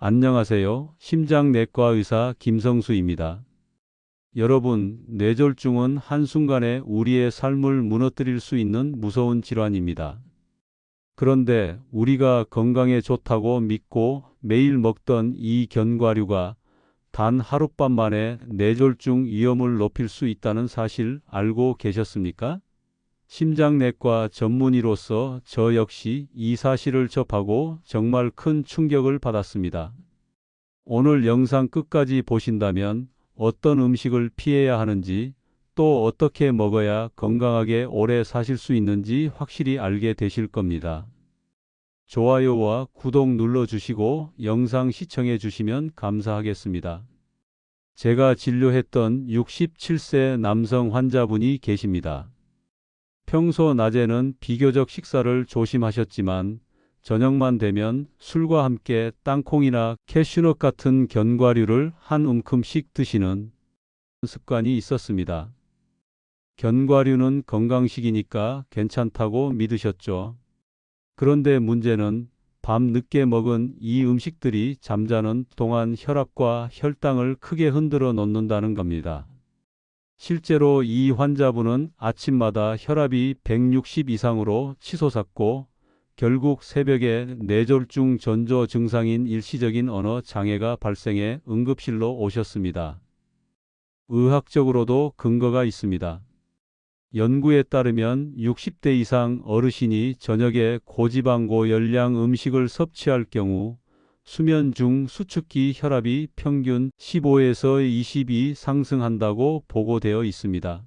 안녕하세요. 심장내과 의사 김성수입니다. 여러분, 뇌졸중은 한순간에 우리의 삶을 무너뜨릴 수 있는 무서운 질환입니다. 그런데 우리가 건강에 좋다고 믿고 매일 먹던 이 견과류가 단 하룻밤 만에 뇌졸중 위험을 높일 수 있다는 사실 알고 계셨습니까? 심장내과 전문의로서 저 역시 이 사실을 접하고 정말 큰 충격을 받았습니다. 오늘 영상 끝까지 보신다면 어떤 음식을 피해야 하는지, 또 어떻게 먹어야 건강하게 오래 사실 수 있는지 확실히 알게 되실 겁니다. 좋아요와 구독 눌러주시고 영상 시청해 주시면 감사하겠습니다. 제가 진료했던 67세 남성 환자분이 계십니다. 평소 낮에는 비교적 식사를 조심하셨지만 저녁만 되면 술과 함께 땅콩이나 캐슈넛 같은 견과류를 한 움큼씩 드시는 습관이 있었습니다. 견과류는 건강식이니까 괜찮다고 믿으셨죠. 그런데 문제는 밤 늦게 먹은 이 음식들이 잠자는 동안 혈압과 혈당을 크게 흔들어 놓는다는 겁니다. 실제로 이 환자분은 아침마다 혈압이 160 이상으로 치솟았고 결국 새벽에 뇌졸중 전조 증상인 일시적인 언어 장애가 발생해 응급실로 오셨습니다. 의학적으로도 근거가 있습니다. 연구에 따르면 60대 이상 어르신이 저녁에 고지방 고열량 음식을 섭취할 경우 수면 중 수축기 혈압이 평균 15에서 22 상승한다고 보고되어 있습니다.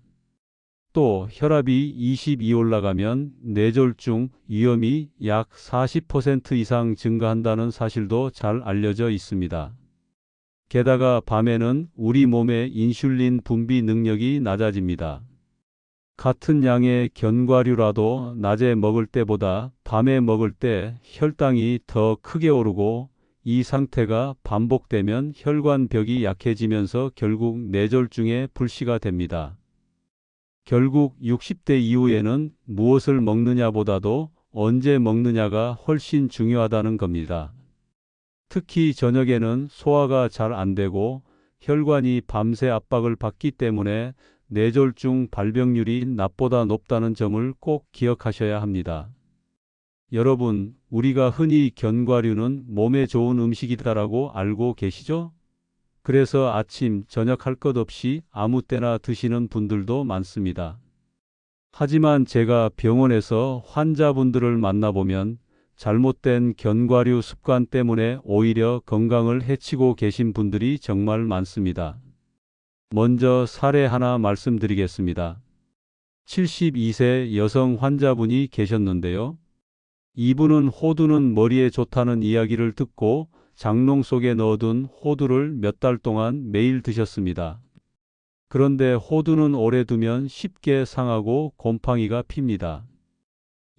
또 혈압이 22 올라가면 뇌졸중 위험이 약 40% 이상 증가한다는 사실도 잘 알려져 있습니다. 게다가 밤에는 우리 몸의 인슐린 분비 능력이 낮아집니다. 같은 양의 견과류라도 낮에 먹을 때보다 밤에 먹을 때 혈당이 더 크게 오르고 이 상태가 반복되면 혈관벽이 약해지면서 결국 뇌졸중에 불씨가 됩니다. 결국 60대 이후에는 무엇을 먹느냐보다도 언제 먹느냐가 훨씬 중요하다는 겁니다. 특히 저녁에는 소화가 잘 안 되고 혈관이 밤새 압박을 받기 때문에 뇌졸중 발병률이 낮보다 높다는 점을 꼭 기억하셔야 합니다. 여러분, 우리가 흔히 견과류는 몸에 좋은 음식이다라고 알고 계시죠? 그래서 아침, 저녁 할 것 없이 아무 때나 드시는 분들도 많습니다. 하지만 제가 병원에서 환자분들을 만나보면 잘못된 견과류 습관 때문에 오히려 건강을 해치고 계신 분들이 정말 많습니다. 먼저 사례 하나 말씀드리겠습니다. 72세 여성 환자분이 계셨는데요. 이분은 호두는 머리에 좋다는 이야기를 듣고 장롱 속에 넣어둔 호두를 몇 달 동안 매일 드셨습니다. 그런데 호두는 오래 두면 쉽게 상하고 곰팡이가 핍니다.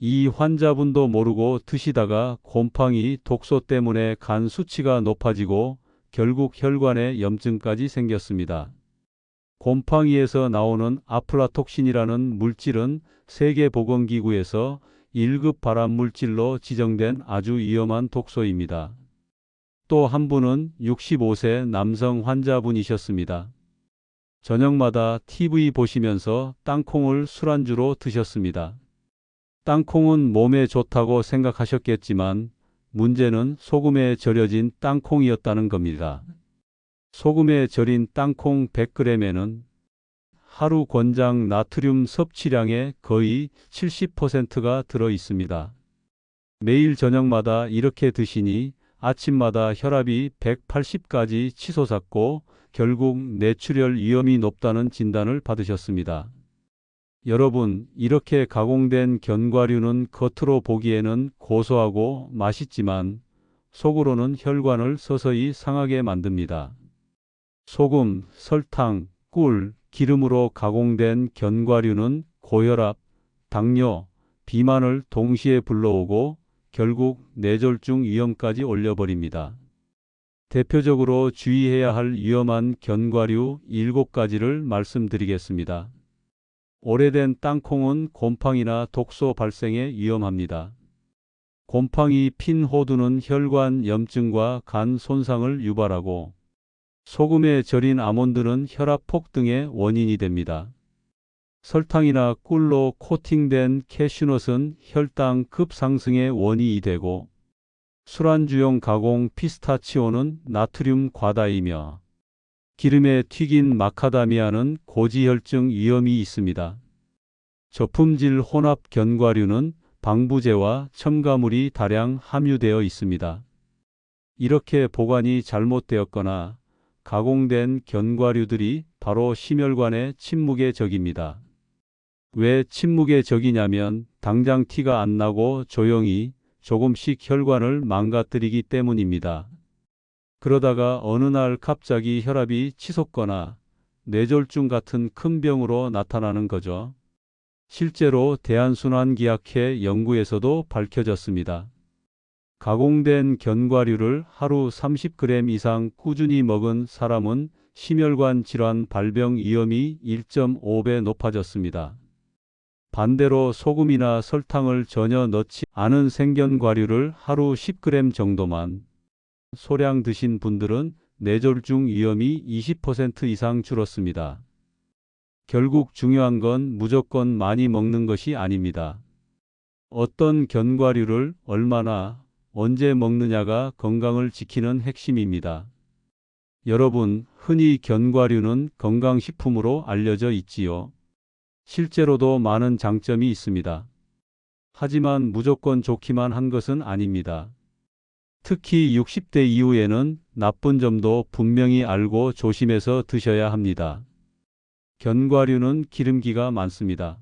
이 환자분도 모르고 드시다가 곰팡이 독소 때문에 간 수치가 높아지고 결국 혈관에 염증까지 생겼습니다. 곰팡이에서 나오는 아플라톡신이라는 물질은 세계보건기구에서 1급 발암물질로 지정된 아주 위험한 독소입니다. 또 한 분은 65세 남성 환자분이셨습니다. 저녁마다 TV 보시면서 땅콩을 술안주로 드셨습니다. 땅콩은 몸에 좋다고 생각하셨겠지만 문제는 소금에 절여진 땅콩이었다는 겁니다. 소금에 절인 땅콩 100g에는 하루 권장 나트륨 섭취량의 거의 70%가 들어 있습니다. 매일 저녁마다 이렇게 드시니 아침마다 혈압이 180까지 치솟았고 결국 뇌출혈 위험이 높다는 진단을 받으셨습니다. 여러분, 이렇게 가공된 견과류는 겉으로 보기에는 고소하고 맛있지만 속으로는 혈관을 서서히 상하게 만듭니다. 소금, 설탕, 꿀, 기름으로 가공된 견과류는 고혈압, 당뇨, 비만을 동시에 불러오고 결국 뇌졸중 위험까지 올려버립니다. 대표적으로 주의해야 할 위험한 견과류 7가지를 말씀드리겠습니다. 오래된 땅콩은 곰팡이나 독소 발생에 위험합니다. 곰팡이 핀 호두는 혈관 염증과 간 손상을 유발하고 소금에 절인 아몬드는 혈압 폭등의 원인이 됩니다. 설탕이나 꿀로 코팅된 캐슈넛은 혈당 급상승의 원인이 되고 술안주용 가공 피스타치오는 나트륨 과다이며 기름에 튀긴 마카다미아는 고지혈증 위험이 있습니다. 저품질 혼합 견과류는 방부제와 첨가물이 다량 함유되어 있습니다. 이렇게 보관이 잘못되었거나 가공된 견과류들이 바로 심혈관의 침묵의 적입니다. 왜 침묵의 적이냐면 당장 티가 안 나고 조용히 조금씩 혈관을 망가뜨리기 때문입니다. 그러다가 어느 날 갑자기 혈압이 치솟거나 뇌졸중 같은 큰 병으로 나타나는 거죠. 실제로 대한순환기학회 연구에서도 밝혀졌습니다. 가공된 견과류를 하루 30g 이상 꾸준히 먹은 사람은 심혈관 질환 발병 위험이 1.5배 높아졌습니다. 반대로 소금이나 설탕을 전혀 넣지 않은 생견과류를 하루 10g 정도만 소량 드신 분들은 뇌졸중 위험이 20% 이상 줄었습니다. 결국 중요한 건 무조건 많이 먹는 것이 아닙니다. 어떤 견과류를 얼마나 언제 먹느냐가 건강을 지키는 핵심입니다. 여러분, 흔히 견과류는 건강식품으로 알려져 있지요. 실제로도 많은 장점이 있습니다. 하지만 무조건 좋기만 한 것은 아닙니다. 특히 60대 이후에는 나쁜 점도 분명히 알고 조심해서 드셔야 합니다. 견과류는 기름기가 많습니다.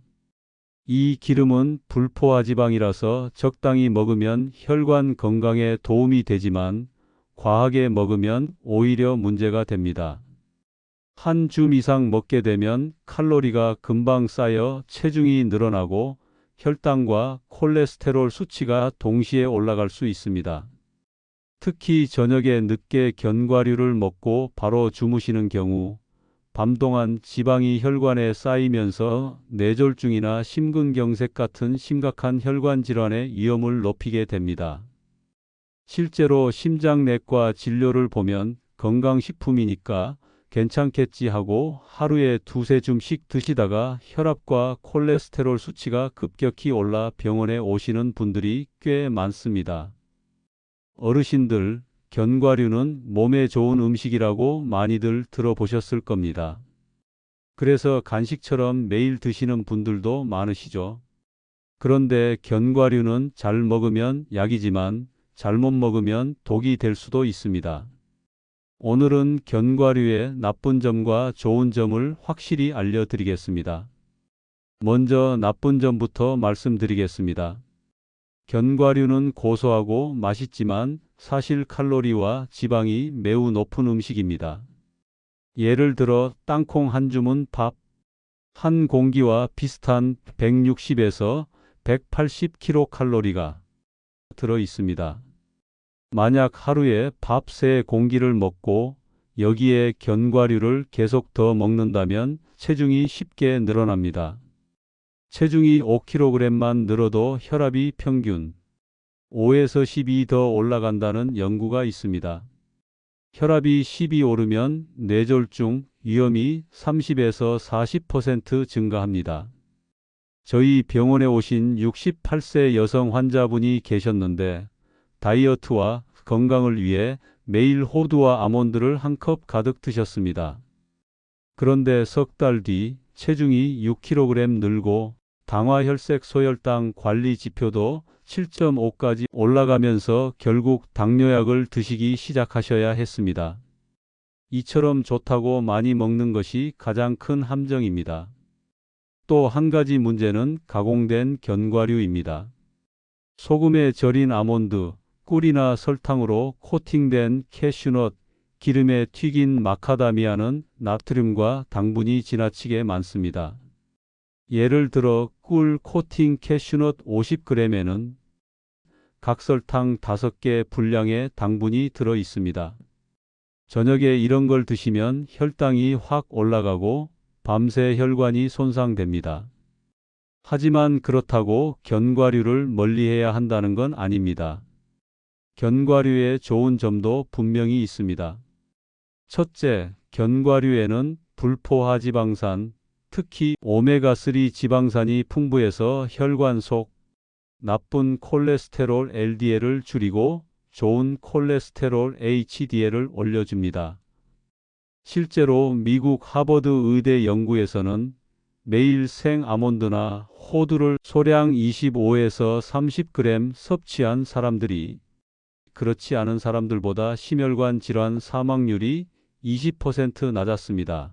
이 기름은 불포화 지방이라서 적당히 먹으면 혈관 건강에 도움이 되지만 과하게 먹으면 오히려 문제가 됩니다. 한 줌 이상 먹게 되면 칼로리가 금방 쌓여 체중이 늘어나고 혈당과 콜레스테롤 수치가 동시에 올라갈 수 있습니다. 특히 저녁에 늦게 견과류를 먹고 바로 주무시는 경우 밤 동안 지방이 혈관에 쌓이면서 뇌졸중이나 심근경색 같은 심각한 혈관 질환의 위험을 높이게 됩니다. 실제로 심장내과 진료를 보면 건강식품이니까 괜찮겠지 하고 하루에 두세 줌씩 드시다가 혈압과 콜레스테롤 수치가 급격히 올라 병원에 오시는 분들이 꽤 많습니다. 어르신들, 견과류는 몸에 좋은 음식이라고 많이들 들어보셨을 겁니다. 그래서 간식처럼 매일 드시는 분들도 많으시죠. 그런데 견과류는 잘 먹으면 약이지만 잘못 먹으면 독이 될 수도 있습니다. 오늘은 견과류의 나쁜 점과 좋은 점을 확실히 알려드리겠습니다. 먼저 나쁜 점부터 말씀드리겠습니다. 견과류는 고소하고 맛있지만 사실 칼로리와 지방이 매우 높은 음식입니다. 예를 들어 땅콩 한 줌은 밥 한 공기와 비슷한 160에서 180kcal가 들어 있습니다. 만약 하루에 밥 3공기를 먹고 여기에 견과류를 계속 더 먹는다면 체중이 쉽게 늘어납니다. 체중이 5kg만 늘어도 혈압이 평균 5에서 10이 더 올라간다는 연구가 있습니다. 혈압이 10이 오르면 뇌졸중 위험이 30에서 40% 증가합니다. 저희 병원에 오신 68세 여성 환자분이 계셨는데 다이어트와 건강을 위해 매일 호두와 아몬드를 한 컵 가득 드셨습니다. 그런데 석 달 뒤 체중이 6kg 늘고 당화혈색 소혈당 관리 지표도 7.5까지 올라가면서 결국 당뇨약을 드시기 시작하셔야 했습니다. 이처럼 좋다고 많이 먹는 것이 가장 큰 함정입니다. 또 한 가지 문제는 가공된 견과류입니다. 소금에 절인 아몬드, 꿀이나 설탕으로 코팅된 캐슈넛, 기름에 튀긴 마카다미아는 나트륨과 당분이 지나치게 많습니다. 예를 들어 꿀 코팅 캐슈넛 50g에는 각설탕 5개 분량의 당분이 들어 있습니다. 저녁에 이런 걸 드시면 혈당이 확 올라가고 밤새 혈관이 손상됩니다. 하지만 그렇다고 견과류를 멀리해야 한다는 건 아닙니다. 견과류의 좋은 점도 분명히 있습니다. 첫째, 견과류에는 불포화 지방산, 특히 오메가3 지방산이 풍부해서 혈관 속 나쁜 콜레스테롤 LDL을 줄이고 좋은 콜레스테롤 HDL을 올려줍니다. 실제로 미국 하버드 의대 연구에서는 매일 생 아몬드나 호두를 소량 25에서 30g 섭취한 사람들이 그렇지 않은 사람들보다 심혈관 질환 사망률이 20% 낮았습니다.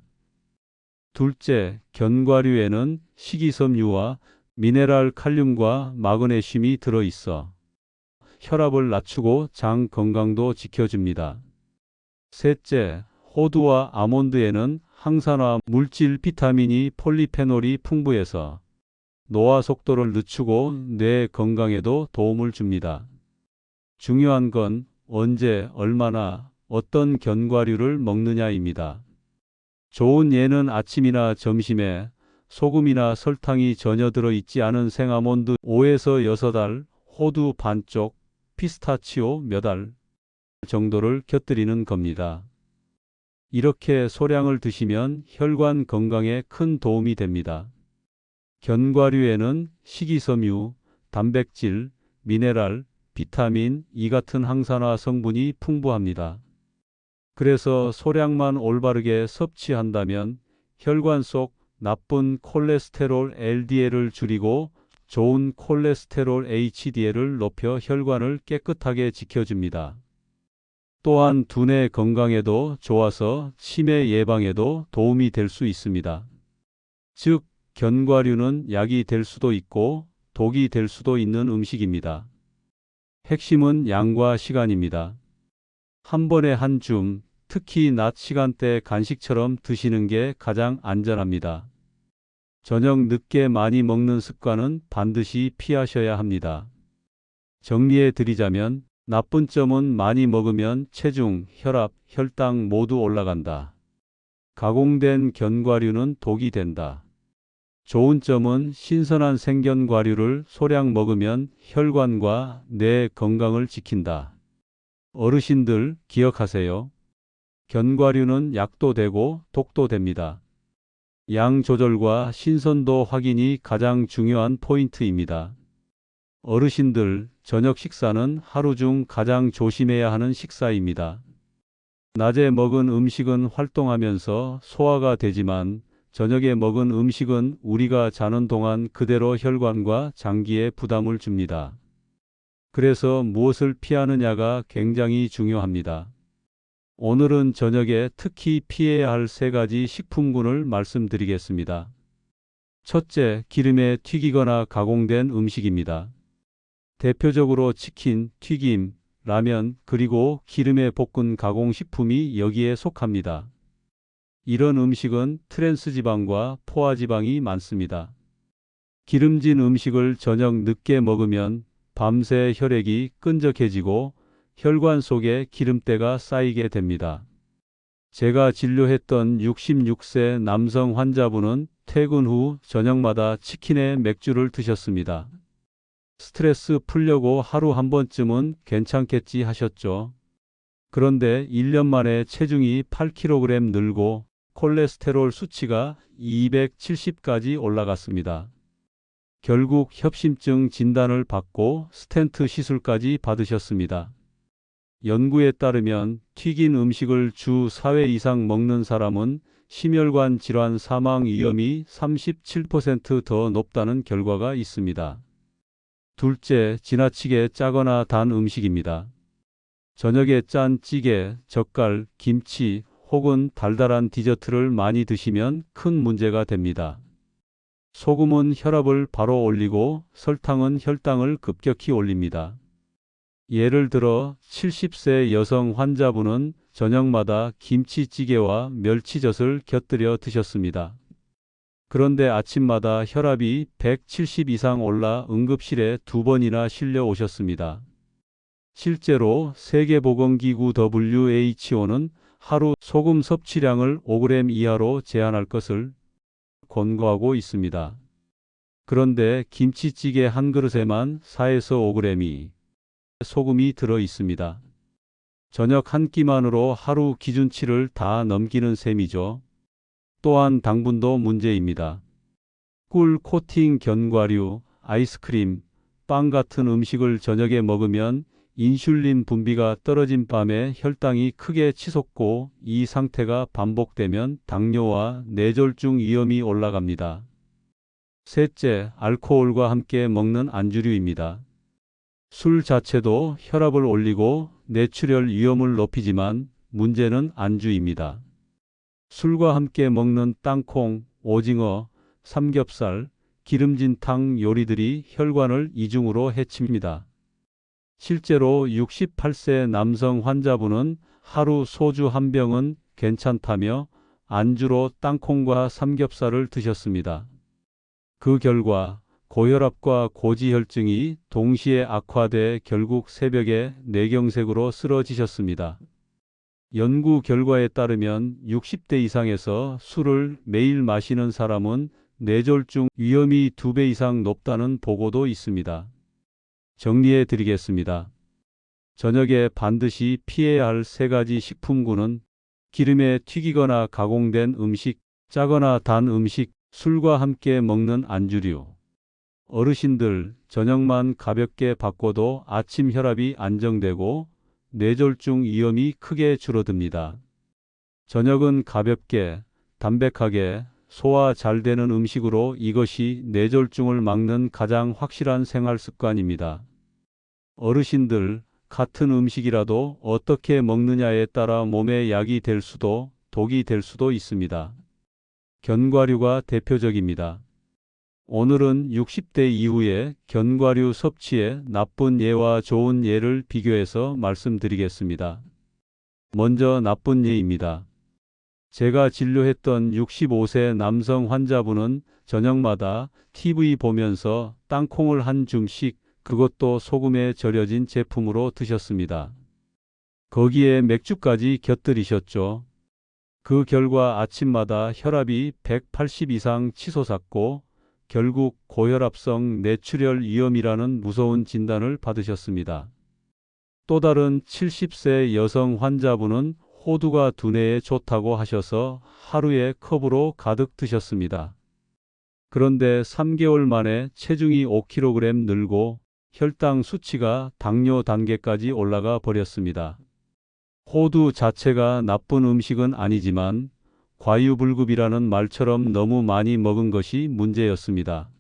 둘째, 견과류에는 식이섬유와 미네랄 칼륨과 마그네슘이 들어있어 혈압을 낮추고 장 건강도 지켜줍니다. 셋째, 호두와 아몬드에는 항산화 물질 비타민이 폴리페놀이 풍부해서 노화 속도를 늦추고 뇌 건강에도 도움을 줍니다. 중요한 건 언제, 얼마나, 어떤 견과류를 먹느냐입니다. 좋은 예는 아침이나 점심에 소금이나 설탕이 전혀 들어있지 않은 생아몬드 5에서 6알, 호두 반쪽, 피스타치오 몇 알 정도를 곁들이는 겁니다. 이렇게 소량을 드시면 혈관 건강에 큰 도움이 됩니다. 견과류에는 식이섬유, 단백질, 미네랄, 비타민 E 같은 항산화 성분이 풍부합니다. 그래서 소량만 올바르게 섭취한다면 혈관 속 나쁜 콜레스테롤 LDL을 줄이고 좋은 콜레스테롤 HDL을 높여 혈관을 깨끗하게 지켜줍니다. 또한 두뇌 건강에도 좋아서 치매 예방에도 도움이 될 수 있습니다. 즉, 견과류는 약이 될 수도 있고 독이 될 수도 있는 음식입니다. 핵심은 양과 시간입니다. 한 번에 한 줌, 특히 낮 시간대 간식처럼 드시는 게 가장 안전합니다. 저녁 늦게 많이 먹는 습관은 반드시 피하셔야 합니다. 정리해 드리자면 나쁜 점은 많이 먹으면 체중, 혈압, 혈당 모두 올라간다. 가공된 견과류는 독이 된다. 좋은 점은 신선한 생견과류를 소량 먹으면 혈관과 뇌 건강을 지킨다. 어르신들 기억하세요. 견과류는 약도 되고 독도 됩니다. 양 조절과 신선도 확인이 가장 중요한 포인트입니다. 어르신들, 저녁 식사는 하루 중 가장 조심해야 하는 식사입니다. 낮에 먹은 음식은 활동하면서 소화가 되지만 저녁에 먹은 음식은 우리가 자는 동안 그대로 혈관과 장기에 부담을 줍니다. 그래서 무엇을 피하느냐가 굉장히 중요합니다. 오늘은 저녁에 특히 피해야 할 3가지 식품군을 말씀드리겠습니다. 첫째, 기름에 튀기거나 가공된 음식입니다. 대표적으로 치킨, 튀김, 라면, 그리고 기름에 볶은 가공식품이 여기에 속합니다. 이런 음식은 트랜스지방과 포화지방이 많습니다. 기름진 음식을 저녁 늦게 먹으면 밤새 혈액이 끈적해지고 혈관 속에 기름때가 쌓이게 됩니다. 제가 진료했던 66세 남성 환자분은 퇴근 후 저녁마다 치킨에 맥주를 드셨습니다. 스트레스 풀려고 하루 한 번쯤은 괜찮겠지 하셨죠. 그런데 1년 만에 체중이 8kg 늘고 콜레스테롤 수치가 270까지 올라갔습니다. 결국 협심증 진단을 받고 스텐트 시술까지 받으셨습니다. 연구에 따르면 튀긴 음식을 주 4회 이상 먹는 사람은 심혈관 질환 사망 위험이 37% 더 높다는 결과가 있습니다. 둘째, 지나치게 짜거나 단 음식입니다. 저녁에 짠 찌개, 젓갈, 김치 혹은 달달한 디저트를 많이 드시면 큰 문제가 됩니다. 소금은 혈압을 바로 올리고 설탕은 혈당을 급격히 올립니다. 예를 들어 70세 여성 환자분은 저녁마다 김치찌개와 멸치젓을 곁들여 드셨습니다. 그런데 아침마다 혈압이 170 이상 올라 응급실에 2번이나 실려 오셨습니다. 실제로 세계보건기구 WHO는 하루 소금 섭취량을 5g 이하로 제한할 것을 권고하고 있습니다. 그런데 김치찌개 한 그릇에만 4에서 5g이 소금이 들어 있습니다. 저녁 한 끼만으로 하루 기준치를 다 넘기는 셈이죠. 또한 당분도 문제입니다. 꿀 코팅 견과류, 아이스크림, 빵 같은 음식을 저녁에 먹으면 인슐린 분비가 떨어진 밤에 혈당이 크게 치솟고 이 상태가 반복되면 당뇨와 뇌졸중 위험이 올라갑니다. 셋째, 알코올과 함께 먹는 안주류입니다. 술 자체도 혈압을 올리고 뇌출혈 위험을 높이지만 문제는 안주입니다. 술과 함께 먹는 땅콩, 오징어, 삼겹살, 기름진 탕 요리들이 혈관을 이중으로 해칩니다. 실제로 68세 남성 환자분은 하루 소주 한 병은 괜찮다며 안주로 땅콩과 삼겹살을 드셨습니다. 그 결과 고혈압과 고지혈증이 동시에 악화돼 결국 새벽에 뇌경색으로 쓰러지셨습니다. 연구 결과에 따르면 60대 이상에서 술을 매일 마시는 사람은 뇌졸중 위험이 2배 이상 높다는 보고도 있습니다. 정리해 드리겠습니다. 저녁에 반드시 피해야 할 3가지 식품군은 기름에 튀기거나 가공된 음식, 짜거나 단 음식, 술과 함께 먹는 안주류. 어르신들, 저녁만 가볍게 바꿔도 아침 혈압이 안정되고 뇌졸중 위험이 크게 줄어듭니다. 저녁은 가볍게, 담백하게, 소화 잘 되는 음식으로 이것이 뇌졸중을 막는 가장 확실한 생활 습관입니다. 어르신들, 같은 음식이라도 어떻게 먹느냐에 따라 몸에 약이 될 수도 독이 될 수도 있습니다. 견과류가 대표적입니다. 오늘은 60대 이후의 견과류 섭취의 나쁜 예와 좋은 예를 비교해서 말씀드리겠습니다. 먼저 나쁜 예입니다. 제가 진료했던 65세 남성 환자분은 저녁마다 TV 보면서 땅콩을 한 줌씩, 그것도 소금에 절여진 제품으로 드셨습니다. 거기에 맥주까지 곁들이셨죠. 그 결과 아침마다 혈압이 180 이상 치솟았고 결국 고혈압성 뇌출혈 위험이라는 무서운 진단을 받으셨습니다. 또 다른 70세 여성 환자분은 호두가 두뇌에 좋다고 하셔서 하루에 컵으로 가득 드셨습니다. 그런데 3개월 만에 체중이 5kg 늘고 혈당 수치가 당뇨 단계까지 올라가 버렸습니다. 호두 자체가 나쁜 음식은 아니지만 과유불급이라는 말처럼 너무 많이 먹은 것이 문제였습니다.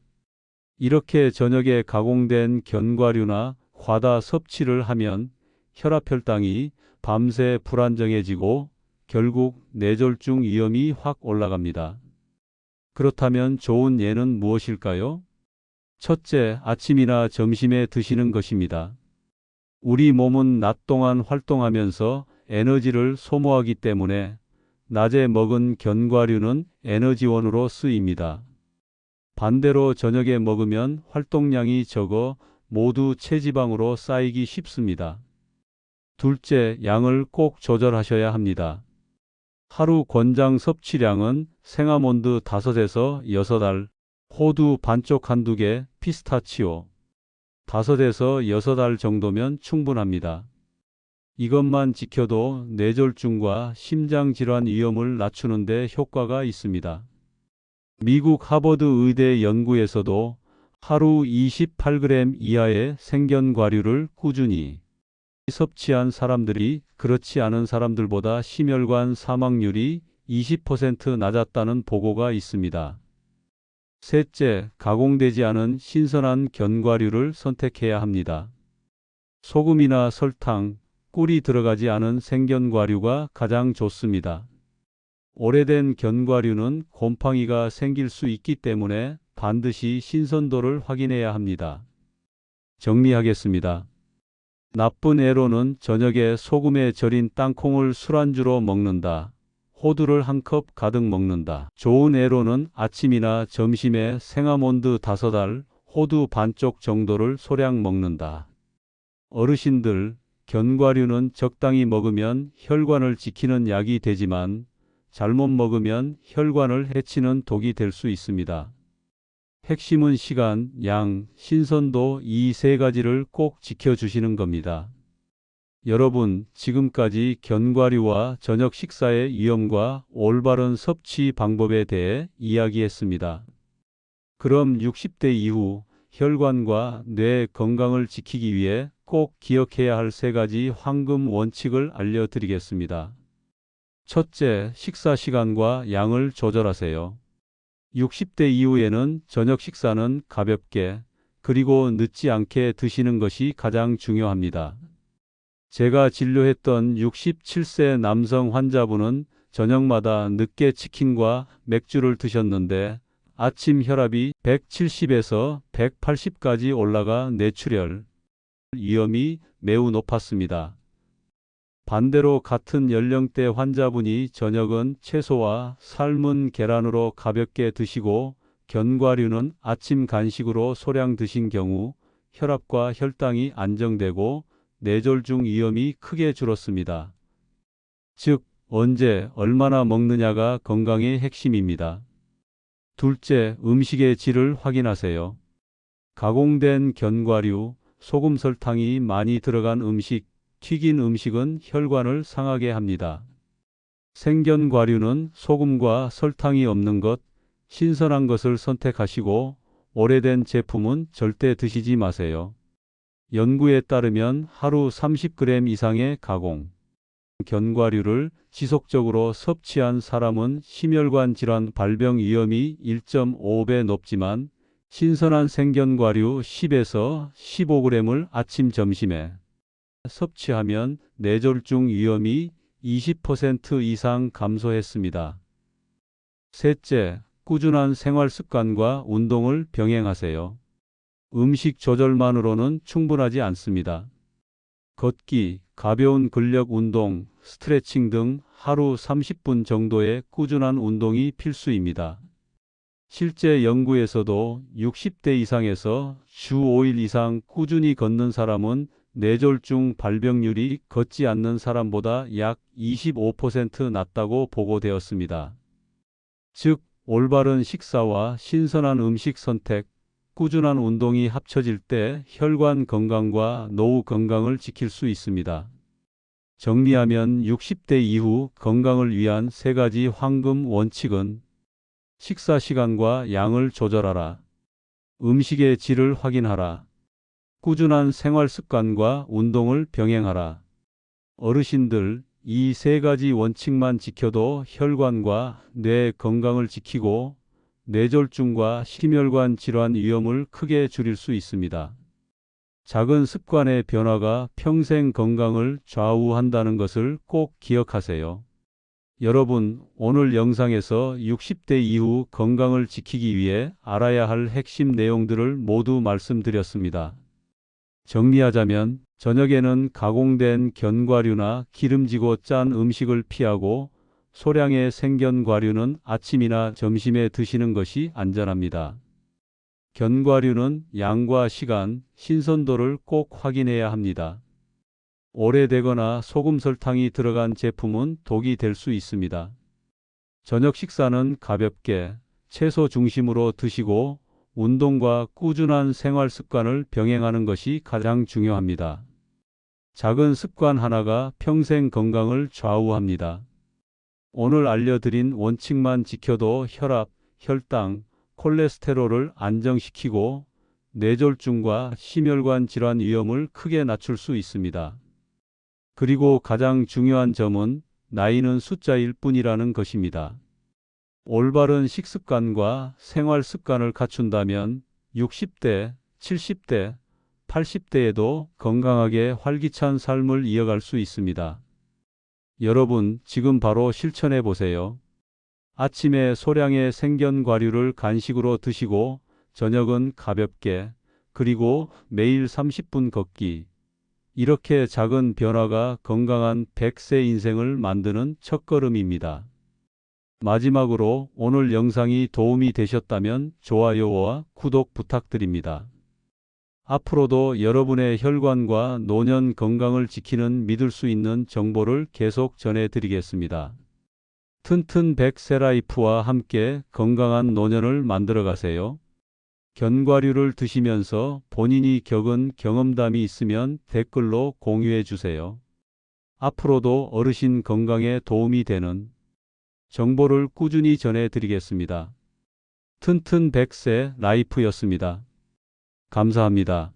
이렇게 저녁에 가공된 견과류나 과다 섭취를 하면 혈압혈당이 밤새 불안정해지고 결국 뇌졸중 위험이 확 올라갑니다. 그렇다면 좋은 예는 무엇일까요? 첫째, 아침이나 점심에 드시는 것입니다. 우리 몸은 낮 동안 활동하면서 에너지를 소모하기 때문에 낮에 먹은 견과류는 에너지원으로 쓰입니다. 반대로 저녁에 먹으면 활동량이 적어 모두 체지방으로 쌓이기 쉽습니다. 둘째, 양을 꼭 조절하셔야 합니다. 하루 권장 섭취량은 생아몬드 5에서 6알, 호두 반쪽 한두 개, 피스타치오 5에서 6알 정도면 충분합니다. 이것만 지켜도 뇌졸중과 심장질환 위험을 낮추는 데 효과가 있습니다. 미국 하버드 의대 연구에서도 하루 28g 이하의 생견과류를 꾸준히 섭취한 사람들이 그렇지 않은 사람들보다 심혈관 사망률이 20% 낮았다는 보고가 있습니다. 셋째, 가공되지 않은 신선한 견과류를 선택해야 합니다. 소금이나 설탕, 꿀이 들어가지 않은 생견과류가 가장 좋습니다. 오래된 견과류는 곰팡이가 생길 수 있기 때문에 반드시 신선도를 확인해야 합니다. 정리하겠습니다. 나쁜 예로는 저녁에 소금에 절인 땅콩을 술안주로 먹는다. 호두를 한 컵 가득 먹는다. 좋은 예로는 아침이나 점심에 생아몬드 5알, 호두 반쪽 정도를 소량 먹는다. 어르신들, 견과류는 적당히 먹으면 혈관을 지키는 약이 되지만 잘못 먹으면 혈관을 해치는 독이 될 수 있습니다. 핵심은 시간, 양, 신선도 이 세 가지를 꼭 지켜주시는 겁니다. 여러분, 지금까지 견과류와 저녁 식사의 위험과 올바른 섭취 방법에 대해 이야기했습니다. 그럼 60대 이후 혈관과 뇌 건강을 지키기 위해 꼭 기억해야 할 세 가지 황금 원칙을 알려드리겠습니다. 첫째, 식사 시간과 양을 조절하세요. 60대 이후에는 저녁 식사는 가볍게 그리고 늦지 않게 드시는 것이 가장 중요합니다. 제가 진료했던 67세 남성 환자분은 저녁마다 늦게 치킨과 맥주를 드셨는데 아침 혈압이 170에서 180까지 올라가 뇌출혈 위험이 매우 높았습니다. 반대로 같은 연령대 환자분이 저녁은 채소와 삶은 계란으로 가볍게 드시고 견과류는 아침 간식으로 소량 드신 경우 혈압과 혈당이 안정되고 뇌졸중 위험이 크게 줄었습니다. 즉, 언제, 얼마나 먹느냐가 건강의 핵심입니다. 둘째, 음식의 질을 확인하세요. 가공된 견과류, 소금 설탕이 많이 들어간 음식, 튀긴 음식은 혈관을 상하게 합니다. 생견과류는 소금과 설탕이 없는 것, 신선한 것을 선택하시고 오래된 제품은 절대 드시지 마세요. 연구에 따르면 하루 30g 이상의 가공 견과류를 지속적으로 섭취한 사람은 심혈관 질환 발병 위험이 1.5배 높지만 신선한 생견과류 10에서 15g을 아침 점심에 섭취하면 뇌졸중 위험이 20% 이상 감소했습니다. 셋째, 꾸준한 생활 습관과 운동을 병행하세요. 음식 조절만으로는 충분하지 않습니다. 걷기, 가벼운 근력 운동, 스트레칭 등 하루 30분 정도의 꾸준한 운동이 필수입니다. 실제 연구에서도 60대 이상에서 주 5일 이상 꾸준히 걷는 사람은 뇌졸중 발병률이 걷지 않는 사람보다 약 25% 낮다고 보고되었습니다. 즉, 올바른 식사와 신선한 음식 선택, 꾸준한 운동이 합쳐질 때 혈관 건강과 노후 건강을 지킬 수 있습니다. 정리하면 60대 이후 건강을 위한 세 가지 황금 원칙은 식사 시간과 양을 조절하라. 음식의 질을 확인하라. 꾸준한 생활 습관과 운동을 병행하라. 어르신들, 이 세 가지 원칙만 지켜도 혈관과 뇌 건강을 지키고 뇌졸중과 심혈관 질환 위험을 크게 줄일 수 있습니다. 작은 습관의 변화가 평생 건강을 좌우한다는 것을 꼭 기억하세요. 여러분, 오늘 영상에서 60대 이후 건강을 지키기 위해 알아야 할 핵심 내용들을 모두 말씀드렸습니다. 정리하자면, 저녁에는 가공된 견과류나 기름지고 짠 음식을 피하고 소량의 생견과류는 아침이나 점심에 드시는 것이 안전합니다. 견과류는 양과 시간, 신선도를 꼭 확인해야 합니다. 오래되거나 소금 설탕이 들어간 제품은 독이 될 수 있습니다. 저녁 식사는 가볍게 채소 중심으로 드시고 운동과 꾸준한 생활 습관을 병행하는 것이 가장 중요합니다. 작은 습관 하나가 평생 건강을 좌우합니다. 오늘 알려드린 원칙만 지켜도 혈압, 혈당, 콜레스테롤을 안정시키고 뇌졸중과 심혈관 질환 위험을 크게 낮출 수 있습니다. 그리고 가장 중요한 점은 나이는 숫자일 뿐이라는 것입니다. 올바른 식습관과 생활 습관을 갖춘다면 60대, 70대, 80대에도 건강하게 활기찬 삶을 이어갈 수 있습니다. 여러분, 지금 바로 실천해 보세요. 아침에 소량의 생견과류를 간식으로 드시고 저녁은 가볍게, 그리고 매일 30분 걷기. 이렇게 작은 변화가 건강한 100세 인생을 만드는 첫걸음입니다. 마지막으로 오늘 영상이 도움이 되셨다면 좋아요와 구독 부탁드립니다. 앞으로도 여러분의 혈관과 노년 건강을 지키는 믿을 수 있는 정보를 계속 전해드리겠습니다. 튼튼 100세 라이프와 함께 건강한 노년을 만들어 가세요. 견과류를 드시면서 본인이 겪은 경험담이 있으면 댓글로 공유해 주세요. 앞으로도 어르신 건강에 도움이 되는 정보를 꾸준히 전해 드리겠습니다. 튼튼 100세 라이프였습니다. 감사합니다.